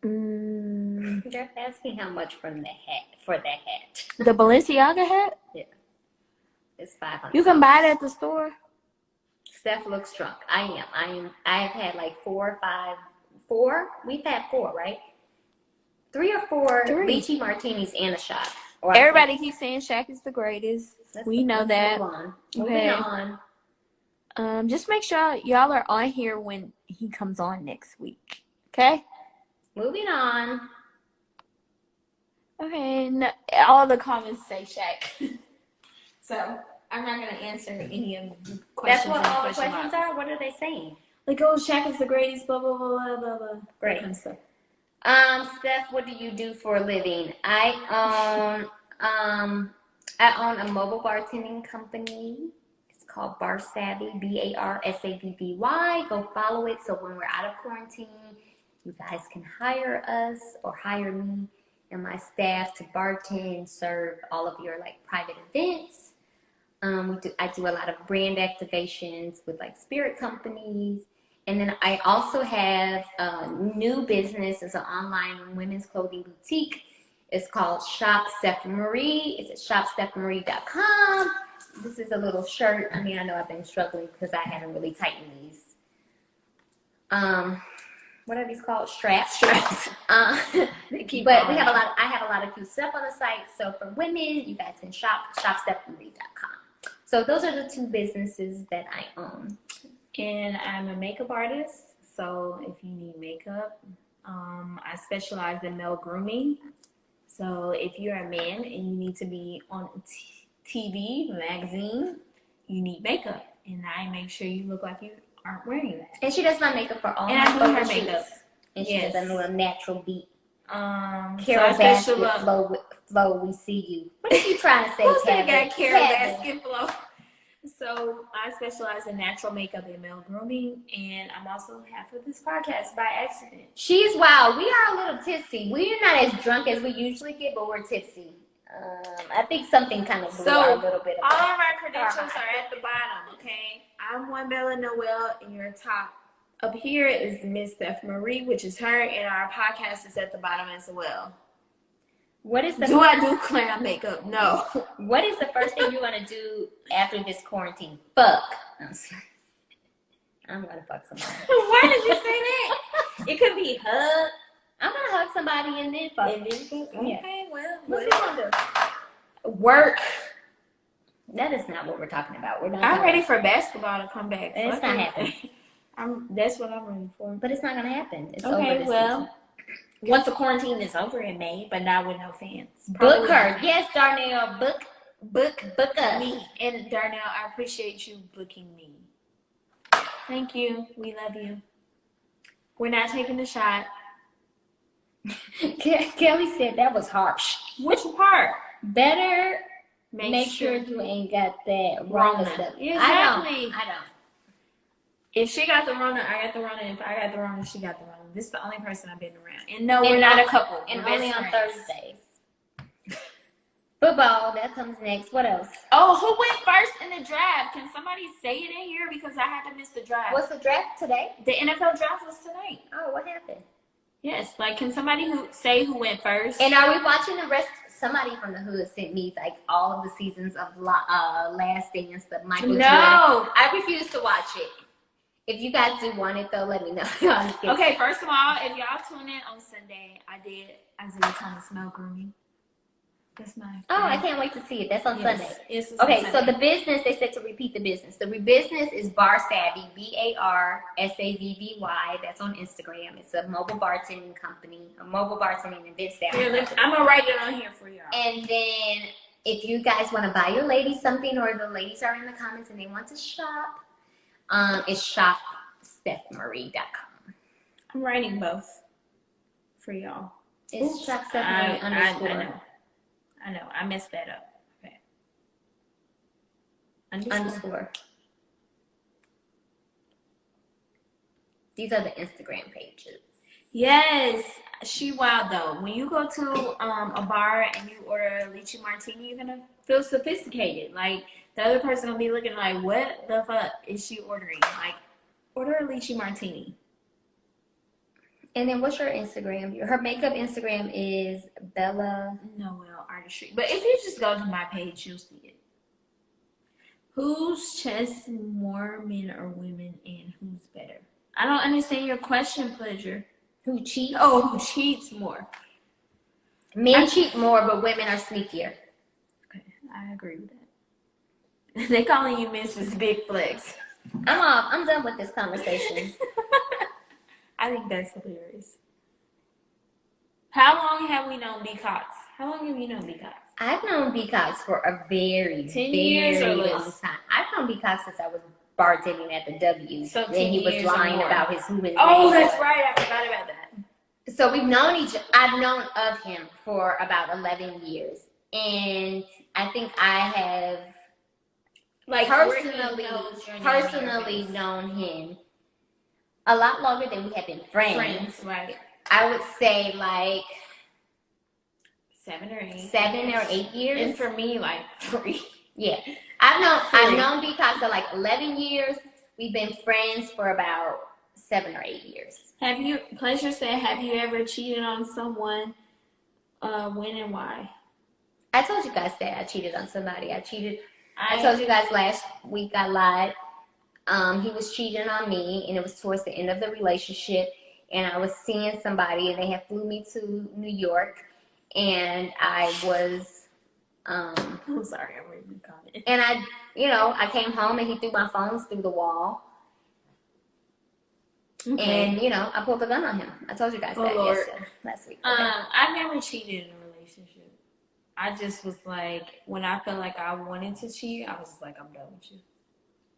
They're asking how much for the hat. The Balenciaga hat? Yeah. It's $500. You can buy it at the store. Steph looks drunk. I am. I've had like 4 or 5. 4? We've had 4, right? 3 or 4 lychee martinis and a shot. Everybody keeps saying Shaq is the greatest. We know that. Moving on. Just make sure y'all are on here when he comes on next week. Okay? Moving on. Okay. No, all the comments say Shaq. So I'm not gonna answer any of the questions. That's what all the questions are? What are they saying? Like, oh, Shaq is the greatest, blah, blah, blah, blah, blah. Great. That kind of stuff. Steph, what do you do for a living? I own a mobile bartending company. It's called Bar Savvy, BARSAVVY. Go follow it so when we're out of quarantine, you guys can hire us or hire me and my staff to bartend, serve all of your like private events. I do a lot of brand activations with like spirit companies. And then I also have a new business. It's an online women's clothing boutique. It's called Shop Steph Marie. It's at shopstephmarie.com. This is a little shirt. I mean, I know I've been struggling because I haven't really tightened these. What are these called? Straps. But we have I have a lot of cute stuff on the site. So for women, you guys can shop shopstephmarie.com. So those are the 2 businesses that I own. And I'm a makeup artist, so if you need makeup, I specialize in male grooming. So if you're a man and you need to be on TV, magazine, you need makeup. And I make sure you look like you aren't wearing that. And she does my makeup for all and my I do photo her shoots. makeup. And she does a little natural beat. Carol Basket flow, we see you. What are you trying to say, Who's Kevin? that guy, Carol Basket Flow? So I specialize in natural makeup and male grooming, and I'm also half of this podcast by accident. She's wild. We are a little tipsy. We're not as drunk as we usually get, but we're tipsy. I think something kind of blew our little bit. All of our credentials are at the bottom, okay? I'm one Bella Noel, and your top up here is Miss Steph Marie, which is her, and our podcast is at the bottom as well. What is the I do clown makeup? No. What is the first thing you want to do after this quarantine? Fuck. I'm gonna fuck somebody. Why did you say that? It could be hug. I'm gonna hug somebody and then fuck. Okay, well, what are you gonna do? Work. That is not what we're talking about. I'm ready for basketball to come back. It's not happening. That's what I'm ready for. But it's not gonna happen. It's okay, over this season. Once the quarantine is over in May, but not with no fans. Book her. Yes, Darnell. Book us. Me. And Darnell, I appreciate you booking me. Thank you. We love you. We're not taking the shot. Kelly said that was harsh. Which part? Better make sure you ain't got that wrong stuff. Exactly. I don't. If she got the Rona, I got the Rona. If I got the Rona, she got the Rona. This is the only person I've been around. And no, we're not a couple. And only on Thursdays. Football, that comes next. What else? Oh, who went first in the draft? Can somebody say it in here because I had to miss the draft? What's the draft today? The NFL draft was tonight. Oh, what happened? Yes, like can somebody say who went first? And are we watching the rest? Somebody from the hood sent me like all of the seasons of Last Dance, the Michael Jordan. I refuse to watch it. If you guys do want it though, let me know. Okay, first of all, if y'all tune in on Sunday, I did Isaiah Thomas male grooming. That's my Oh, I can't wait to see it. That's on Sunday. It's okay, on so Sunday. the business, they said to repeat the business. The business is Bar Savvy, BARSAVVY. That's on Instagram. It's a mobile bartending company, a mobile bartending event staff. I'm going to write it on here for y'all. And then if you guys want to buy your ladies something or the ladies are in the comments and they want to shop, it's shopstephmarie.com. I'm writing both for y'all. It's Chuck Stephanie underscore. I know. I messed that up. Okay. Underscore. These are the Instagram pages. Yes, she wild though. When you go to a bar and you order a lychee martini, you're gonna feel sophisticated. Like the other person will be looking like, what the fuck is she ordering? Like, order a lychee martini. And then what's your Instagram? Her makeup Instagram is Bella Noel Artistry. But if you just go to my page, you'll see it. Who's chest more, men or women, and who's better? I don't understand your question, Pleasure. Who cheats? Oh, who cheats more? Men cheat more, but women are sneakier. Okay, I agree with that. They calling you Mrs. Big Flex. I'm off. I'm done with this conversation. I think that's hilarious. How long have we known B Cox? How long have you known B Cox? I've known B Cox for a very, 10 years or very less. long time. I've known B Cox since I was bartending at the W. So and he was lying about his who and Oh, they that's was. right. I forgot about that. So we've known I've known of him for about 11 years. And I think I have Like personally known him a lot longer than we have been friends. Right. I would say like 7 or 8. 7 or 8 years. And for me, like 3. Yeah. I've known B Cox for like 11 years. We've been friends for about 7 or 8 years. Pleasure said, have you ever cheated on someone? When and why? I told you guys that I cheated on somebody. I told you guys last week I lied. He was cheating on me, and it was towards the end of the relationship. And I was seeing somebody, and they had flew me to New York, and I was. I'm sorry, I'm reading the comment. And I came home, and he threw my phones through the wall. Okay. And I pulled the gun on him. I told you guys that last week. Okay. I never cheated in a relationship. I just was like, when I felt like I wanted to cheat, I was just like, I'm done with you.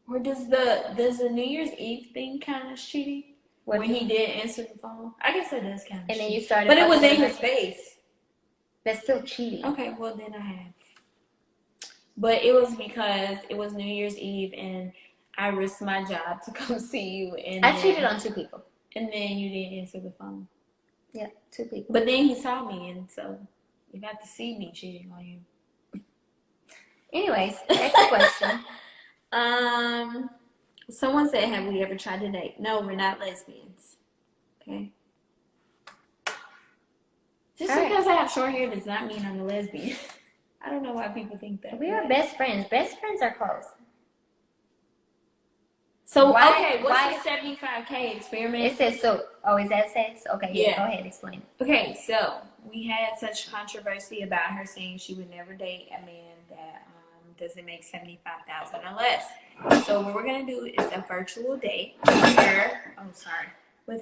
Or does the New Year's Eve thing count as cheating? When he did answer the phone? I guess it does count as cheating. And then you started. But it was in his face. That's still cheating. Okay, well then I have. But it was because it was New Year's Eve and I risked my job to come see you. And I cheated on 2 people. And then you didn't answer the phone. Yeah, 2 people. But then he saw me, and so you got to see me cheating on you. Anyways, next question. Someone said, have we ever tried to date? No, we're not lesbians. Okay. Just because I have short hair does not mean I'm a lesbian. I don't know why people think that. We are best friends. Best friends are close. So, what's the 75K experiment? It says so. Oh, is that sex? Okay, yeah. Go ahead, explain. Okay, so we had such controversy about her saying she would never date a man that doesn't make $75,000 or less. So what we're gonna do is a virtual date with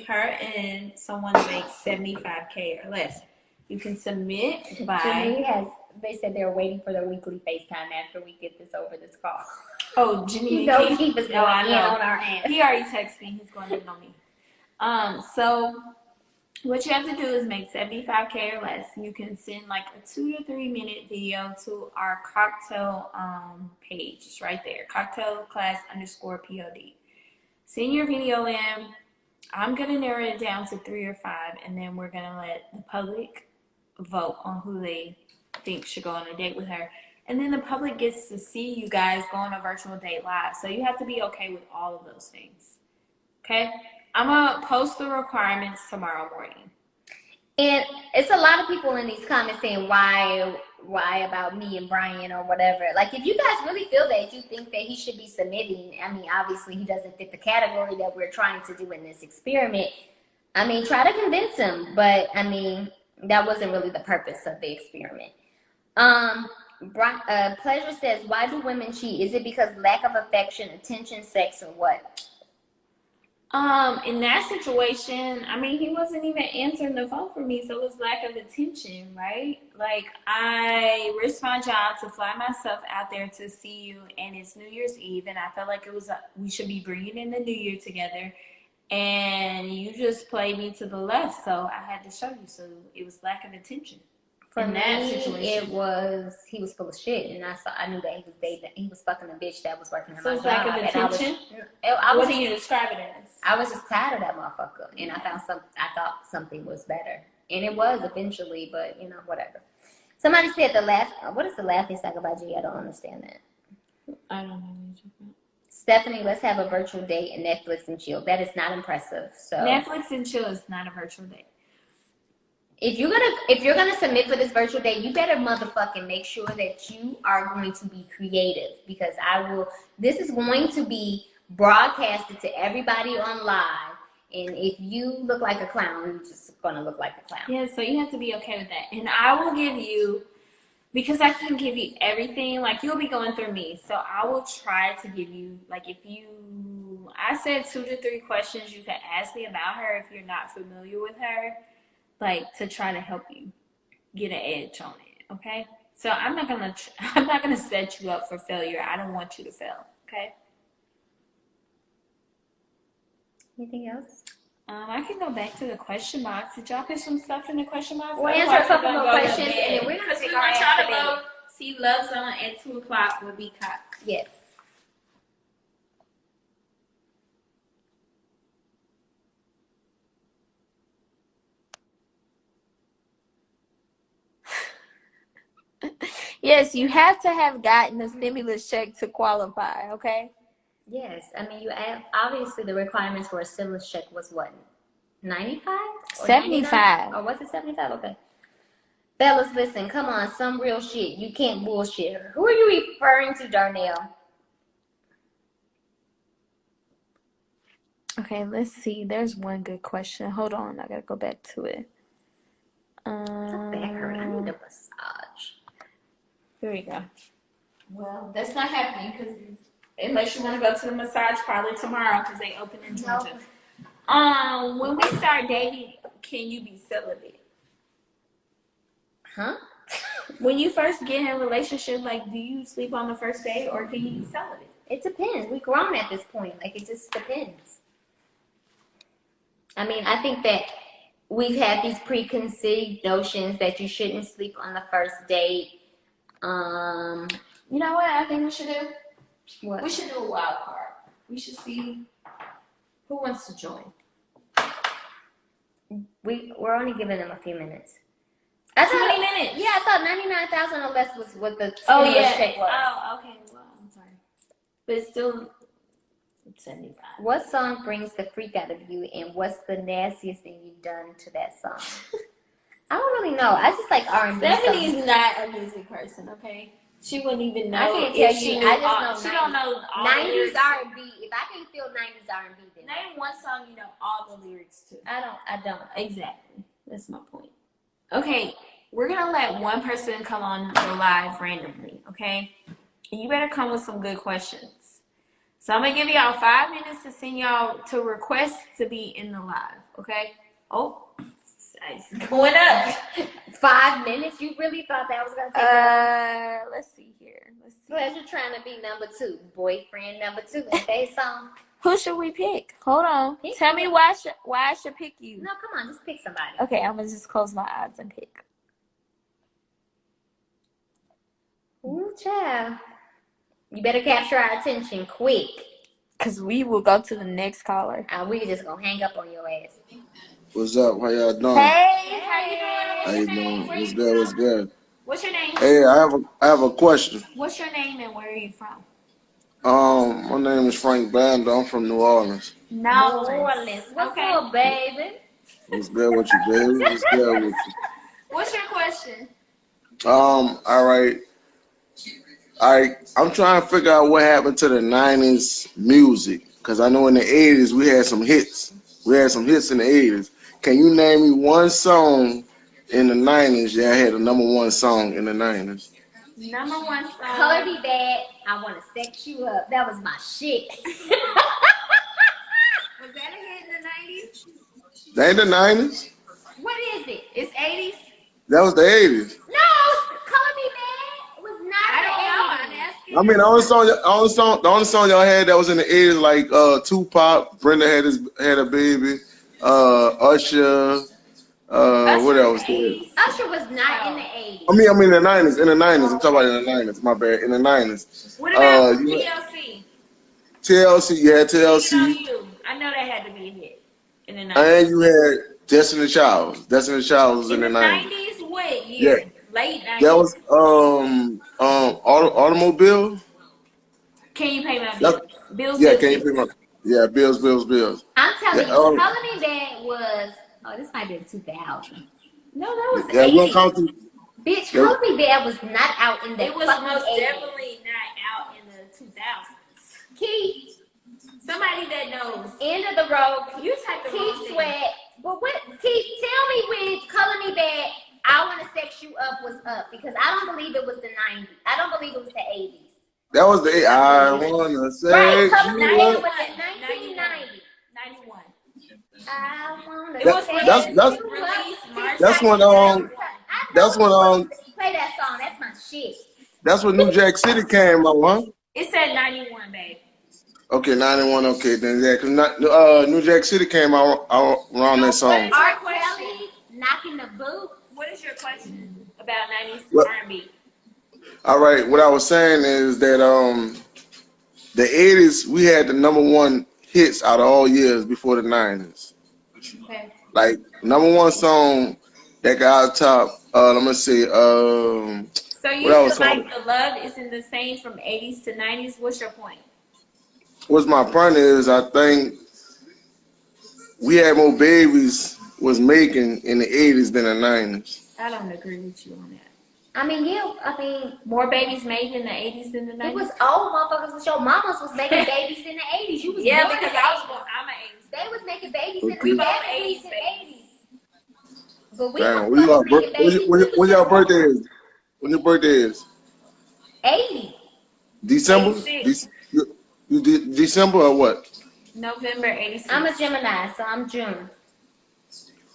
her and someone that makes $75K or less. You can submit by. They said they're waiting for their weekly FaceTime after we get this over this call. Oh, Jimmy, he was going in on our end. He already texted me. He's going in on me. So what you have to do is make $75K or less. You can send like a 2 to 3 minute video to our cocktail page. It's right there. Cocktail class _POD. Send your video in. I'm gonna narrow it down to 3 or 5, and then we're gonna let the public vote on who they think should go on a date with her. And then the public gets to see you guys go on a virtual date live. So you have to be okay with all of those things. Okay? I'm going to post the requirements tomorrow morning. And it's a lot of people in these comments saying, why about me and Brian or whatever. Like, if you guys really feel that you think that he should be submitting, I mean, obviously he doesn't fit the category that we're trying to do in this experiment. I mean, try to convince him. But, I mean, that wasn't really the purpose of the experiment. Pleasure says, why do women cheat? Is it because lack of affection, attention, sex, or what? In that situation, I mean, he wasn't even answering the phone for me, so it was lack of attention, right? Like, I risked my job to fly myself out there to see you, and it's New Year's Eve, and I felt like we should be bringing in the New Year together, and you just played me to the left, so I had to show you. So it was lack of attention. For in me, that situation, he was full of shit, and I knew that he was dating, he was fucking a bitch that was working in so my it's job. lack of attention. What do you describe it as? I was just tired of that motherfucker, and I thought something was better, and it was eventually, but you know, whatever. Somebody said what is the laughing sack about G? I don't understand that. I don't know what you're talking about. Stephanie, let's have a virtual date and Netflix and chill. That is not impressive. So Netflix and chill is not a virtual date. If you're gonna submit for this virtual date, you better motherfucking make sure that you are going to be creative, because this is going to be broadcasted to everybody on live, and if you look like a clown, you're just gonna look like a clown. Yeah, so you have to be okay with that. And I will give you, because I can give you everything, like you'll be going through me. So I will try to give you, like I said 2 to 3 questions you can ask me about her if you're not familiar with her, like to try to help you get an edge on it, okay? So I'm not gonna set you up for failure. I don't want you to fail, okay? Anything else? I can go back to the question box. Did y'all put some stuff in the question box? We'll answer a couple more questions, and then we're gonna take our ass to bed. See Love Zone at 2 o'clock with B Cox. Yes. Yes, you have to have gotten a stimulus check to qualify, okay? Yes. I mean, obviously the requirements for a stimulus check was what? 95? 75. Or was it 75? Okay. Fellas, listen, come on, some real shit. You can't bullshit. Who are you referring to, Darnell? Okay, let's see. There's one good question. Hold on, I gotta go back to it. My back hurt. I need a massage. Here we go. Well, that's not happening because unless you want to go to the massage parlor tomorrow because they open in Georgia. When we start dating, can you be celibate? Huh? When you first get in a relationship, like, do you sleep on the first date or can you be celibate? It depends. We're grown at this point. Like, it just depends. I mean, I think that we've had these preconceived notions that you shouldn't sleep on the first date. You know what I think we should do? What? We should do a wild card. We should see who wants to join. We're only giving them a few minutes. 20 minutes. Yeah, I thought 99,000 or less was what the check was. Oh, okay. Well, I'm sorry, but it's still 75. What song brings the freak out of you, and what's the nastiest thing you've done to that song? I don't really know. I just like R&B. Stephanie's not a music person, okay? She wouldn't even know. I can't tell you. I just know she don't know all 90s the lyrics. R&B. If I can't feel 90s R&B, then Name one song you know all the lyrics to. I don't. Exactly. That's my point. Okay, we're gonna let one person come on the live randomly, okay? And you better come with some good questions. So I'm gonna give y'all 5 minutes to send y'all to request to be in the live, okay? Oh, it's going up. 5 minutes? You really thought that was gonna take long? Let's see here. Pleasure trying to be number 2, boyfriend number 2. If they song. Who should we pick? Hold on. Pick Tell me why I should pick you. No, come on, just pick somebody. Okay, I'm gonna just close my eyes and pick. Ooh, child. You better capture our attention quick. Cause we will go to the next caller. We just gonna hang up on your ass. What's up? How y'all doing? Hey, how you doing? How you doing? What's good? What's good? What's your name? Hey, I have a question. What's your name and where are you from? My name is Frank Bando. I'm from New Orleans. New Orleans. What's up, baby? What's good with you, baby? What's good with you? What's your question? All right. I'm trying to figure out what happened to the 90s music. Because I know in the 80s we had some hits. We had some hits in the 80s. Can you name me one song in the 90s that had a #1 song in the 90s? #1 song. Color Me Bad, I Wanna Sex You Up. That was my shit. Was that a hit in the 90s? That ain't the 90s. What is it? It's 80s? That was the 80s. No, Color Me Bad was not I don't know. the I'm 80s. asking I mean, the only song y'all had that was in the 80s, like Tupac, Brenda had a baby, Usher, what Usher in the else? 80s. Usher was not in the 80s. I mean, in the 90s. I'm talking about in the 90s. My bad, in the 90s. What about some You TLC? TLC, you had Cheating on TLC, You. I know that had to be a hit in the 90s. and you had Destiny Child. Destiny Child was In in the the 90s. 90s? What Yeah, year? Late 90s. that was automobile. Can You Pay My That's, Bills? Bills, yeah, bills, can you pay my? bills. Yeah, bills. I'm Yeah, telling you, Color Me Bad was. Oh, this might be 2000. No, that was yeah, we don't 80. count to. Bitch, Yeah, Color Me Bad was not out in the It was fucking most 80s. definitely not out in the 2000s. Keith, Somebody that knows. End of the Road. You typed the wrong Keith thing. Sweat. But what? Keith, tell me when Color Me Bad, I Want to Sex You Up was up, because I don't believe it was the 90s. I don't believe it was the 80s. that was the. I wanna say. Right, Color Me Bad was 91. in 1990. 91. I wanna It was sex That's you that's up. released March that's when 2nd. I that's know when play that song. That's my shit. that's when New Jack City came out, huh? It said 91, babe. Okay, 91. Okay, then yeah, cause New Jack City came out around that song. R. Kelly, Knocking the Boot. What is your question about 90s Well, R&B? all right, what I was saying is that the 80s we had the #1 hits out of all years before the 90s. Okay. Like #1 song that got out top. Let me see. So you What I was feel talking. like the love isn't the same from 80s to 90s? What's your point? What's my point is I think we had more babies was making in the 80s than the 90s. I don't agree with you on that. I mean, yeah, More babies made in the 80s than the 90s? it was old motherfuckers with your mamas was making babies in the 80s. You was Yeah, born because in the I was 80s. born. I'm an 80s. They was making babies Okay. in We the both 70s 80s and babies. 80s. But we Damn, was fucking making babies. We was when just your birthday born. is? When your birthday is? 80. December? 86. December or what? November 86. I'm a Gemini, so I'm June.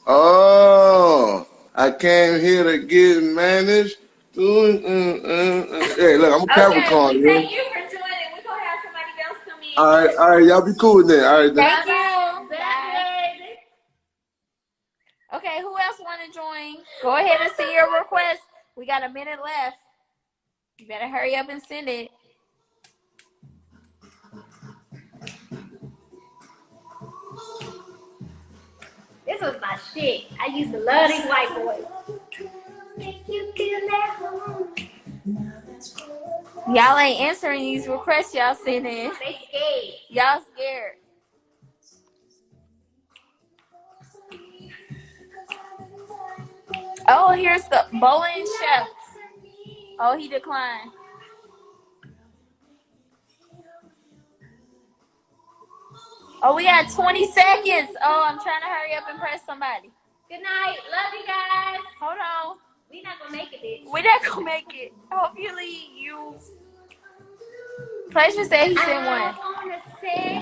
Oh, I came here to get managed. Hey, look, I'm a Okay, Capricorn. we Yeah. thank you for joining. We're going to have somebody else come in. All right, y'all be cool then. All right, then. Thank you. Bye. Okay, who else want to join? Go ahead and send your request. We got a minute left. You better hurry up and send it. This was my shit. I used to love these white boys. Make you feel at home. Y'all ain't answering these requests y'all sending. They scared. Y'all scared. Oh, here's the bowling chef. Oh, he declined. Oh, we got 20 seconds. Oh, I'm trying to hurry up and press somebody. Good night. Love you guys. Hold on. We not gonna make it, bitch. We're not gonna make it. Hopefully you. Pleasure said he sent one. I wanna say